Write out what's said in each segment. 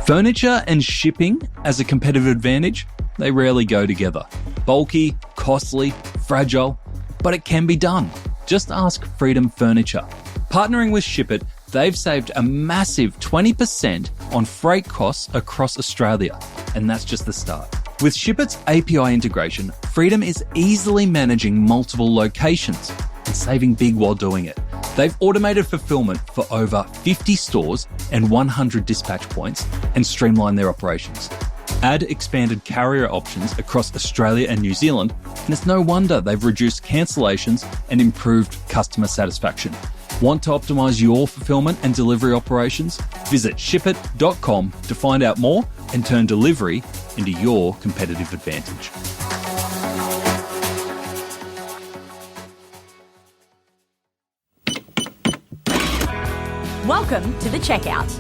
Furniture and shipping as a competitive advantage, they rarely go together. Bulky, costly, fragile, but it can be done. Just ask Freedom Furniture. Partnering with Ship It, they've saved a massive 20% on freight costs across Australia, and that's just the start. With Ship It's API integration, Freedom is easily managing multiple locations and saving big while doing it. They've automated fulfillment for over 50 stores and 100 dispatch points and streamlined their operations. Add expanded carrier options across Australia and New Zealand, and it's no wonder they've reduced cancellations and improved customer satisfaction. Want to optimize your fulfillment and delivery operations? Visit shipit.com to find out more and turn delivery into your competitive advantage. Welcome to The Checkout.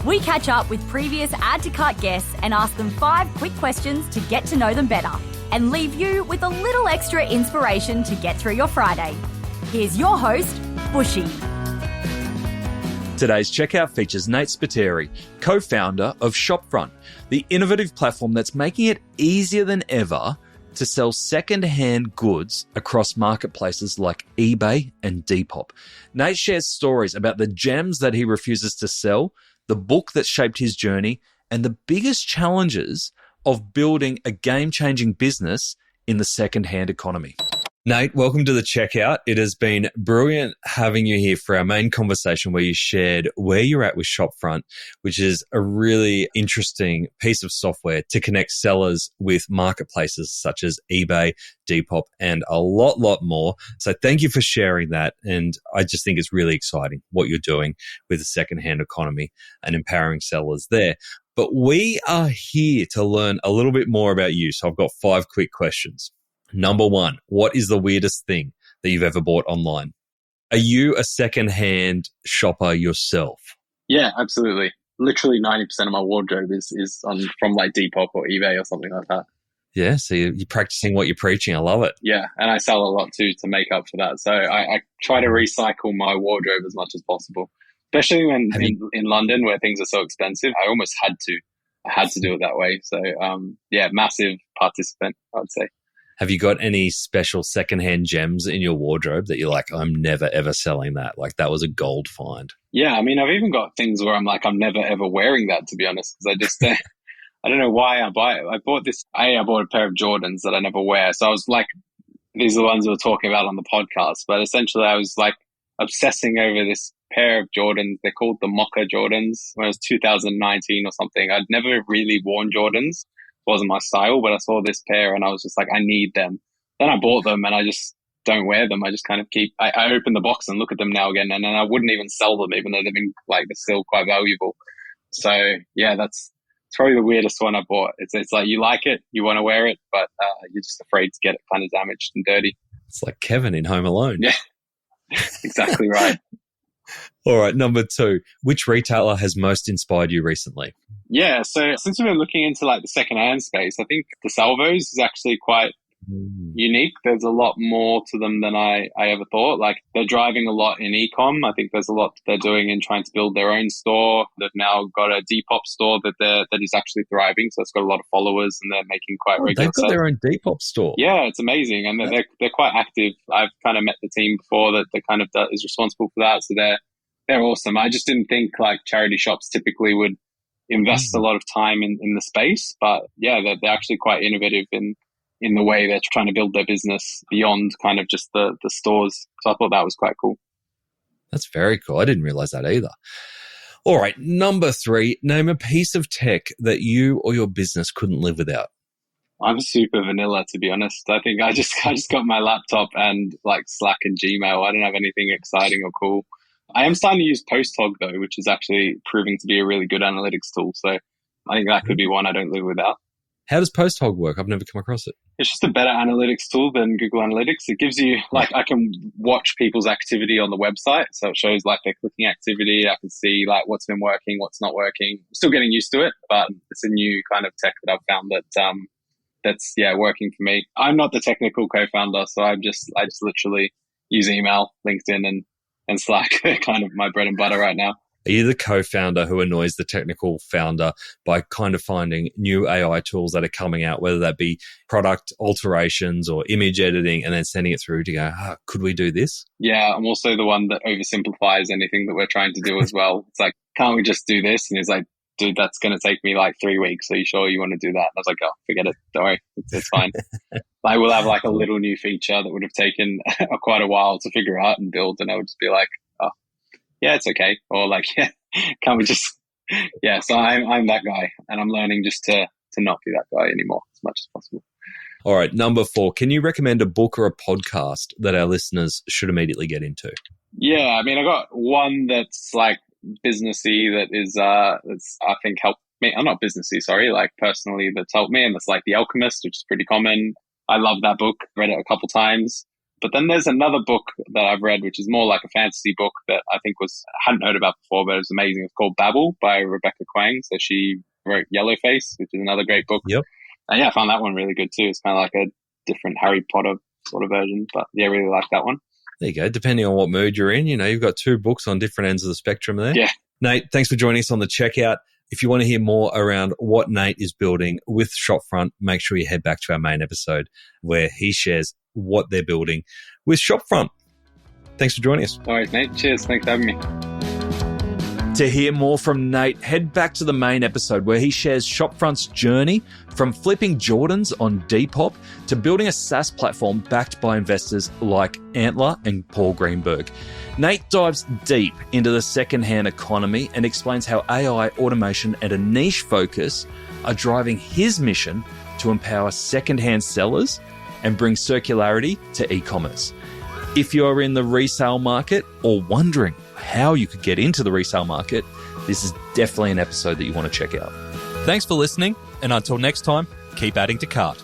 We catch up with previous Add to Cart guests and ask them 5 quick questions to get to know them better and leave you with a little extra inspiration to get through your Friday. Here's your host, Bushy. Today's checkout features Nate Spiteri, co-founder of Shopfront, the innovative platform that's making it easier than ever to sell secondhand goods across marketplaces like eBay and Depop. Nate shares stories about the gems that he refuses to sell, the book that shaped his journey, and the biggest challenges of building a game-changing business in the secondhand economy. Nate, welcome to The Checkout. It has been brilliant having you here for our main conversation where you shared where you're at with Shopfront, which is a really interesting piece of software to connect sellers with marketplaces such as eBay, Depop, and a lot more. So thank you for sharing that. And I just think it's really exciting what you're doing with the secondhand economy and empowering sellers there. But we are here to learn a little bit more about you. So I've got 5 quick questions. Number 1, what is the weirdest thing that you've ever bought online? Are you a secondhand shopper yourself? Yeah, absolutely. Literally 90% of my wardrobe is from like Depop or eBay or something like that. Yeah, so you're practicing what you're preaching. I love it. Yeah, and I sell a lot too to make up for that. So I try to recycle my wardrobe as much as possible, especially when in London where things are so expensive. I almost had to. I had to do it that way. So yeah, massive participant, I'd say. Have you got any special secondhand gems in your wardrobe that you're like, I'm never, ever selling that? Like that was a gold find. Yeah. I mean, I've even got things where I'm like, I'm never, ever wearing that, to be honest, because I just, I don't know why I buy it. I bought a pair of Jordans that I never wear. So I was like, these are the ones we were talking about on the podcast, but essentially I was like obsessing over this pair of Jordans. They're called the Mocha Jordans. When it was 2019 or something, I'd never really worn Jordans. Wasn't my style, but I saw this pair and I was just like, I need them. Then I bought them and I just don't wear them. I just kind of I open the box and look at them now again, and then I wouldn't even sell them even though they're still quite valuable. So yeah, it's probably the weirdest one I bought. It's like you like it, you want to wear it, but you're just afraid to get it kind of damaged and dirty. It's like Kevin in Home Alone. Yeah, exactly right. All right, number 2, which retailer has most inspired you recently? Yeah, so since we've been looking into like the secondhand space, I think the Salvos is actually quite unique. There's a lot more to them than I ever thought. Like they're driving a lot in e-com. I think there's a lot they're doing in trying to build their own store. They've now got a Depop store that is actually thriving. So it's got a lot of followers and they're making quite regular They've got sales. their own Depop store. Yeah, it's amazing. And they're quite active. I've kind of met the team before that kind of is responsible for that. So they're awesome. I just didn't think like charity shops typically would invest a lot of time in the space, but yeah, they're actually quite innovative in the way they're trying to build their business beyond kind of just the stores. So I thought that was quite cool. That's very cool. I didn't realize that either. All right, number 3, name a piece of tech that you or your business couldn't live without. I'm super vanilla, to be honest. I think I just got my laptop and like Slack and Gmail. I don't have anything exciting or cool. I am starting to use PostHog though, which is actually proving to be a really good analytics tool. So I think that could be one I don't live without. How does PostHog work? I've never come across it. It's just a better analytics tool than Google Analytics. It gives you, like, I can watch people's activity on the website. So it shows, like, their clicking activity. I can see, like, what's been working, what's not working. I'm still getting used to it, but it's a new kind of tech that I've found that's working for me. I'm not the technical co-founder, so I just literally use email, LinkedIn, and Slack. They're kind of my bread and butter right now. Are you the co-founder who annoys the technical founder by kind of finding new AI tools that are coming out, whether that be product alterations or image editing, and then sending it through to go, could we do this? Yeah, I'm also the one that oversimplifies anything that we're trying to do as well. It's like, can't we just do this? And he's like, dude, that's going to take me like 3 weeks. Are you sure you want to do that? And I was like, oh, forget it. Don't worry. It's fine. I will have like a little new feature that would have taken quite a while to figure out and build. And I would just be like, oh, yeah, it's okay. Or like, yeah, can't we just, yeah. So I'm that guy, and I'm learning just to not be that guy anymore as much as possible. All right. Number 4, can you recommend a book or a podcast that our listeners should immediately get into? Yeah. I mean, I got one that's like businessy that is, that's I think helped me. I'm not businessy, sorry, like personally that's helped me. And it's like The Alchemist, which is pretty common. I love that book. Read it a couple times. But then there's another book that I've read, which is more like a fantasy book that I think I hadn't heard about before, but it was amazing. It's called Babel by Rebecca Kuang. So she wrote Yellowface, which is another great book. Yep. And yeah, I found that one really good too. It's kind of like a different Harry Potter sort of version, but yeah, I really like that one. There you go. Depending on what mood you're in, you've got 2 books on different ends of the spectrum there. Yeah. Nate, thanks for joining us on the checkout. If you want to hear more around what Nate is building with Shopfront, make sure you head back to our main episode where he shares what they're building with Shopfront. Thanks for joining us. All right, Nate. Cheers. Thanks for having me. To hear more from Nate, head back to the main episode where he shares Shopfront's journey from flipping Jordans on Depop to building a SaaS platform backed by investors like Antler and Paul Greenberg. Nate dives deep into the secondhand economy and explains how AI, automation, and a niche focus are driving his mission to empower secondhand sellers and bring circularity to e-commerce. If you're in the resale market or wondering how you could get into the resale market, this is definitely an episode that you want to check out. Thanks for listening, and until next time, keep adding to cart.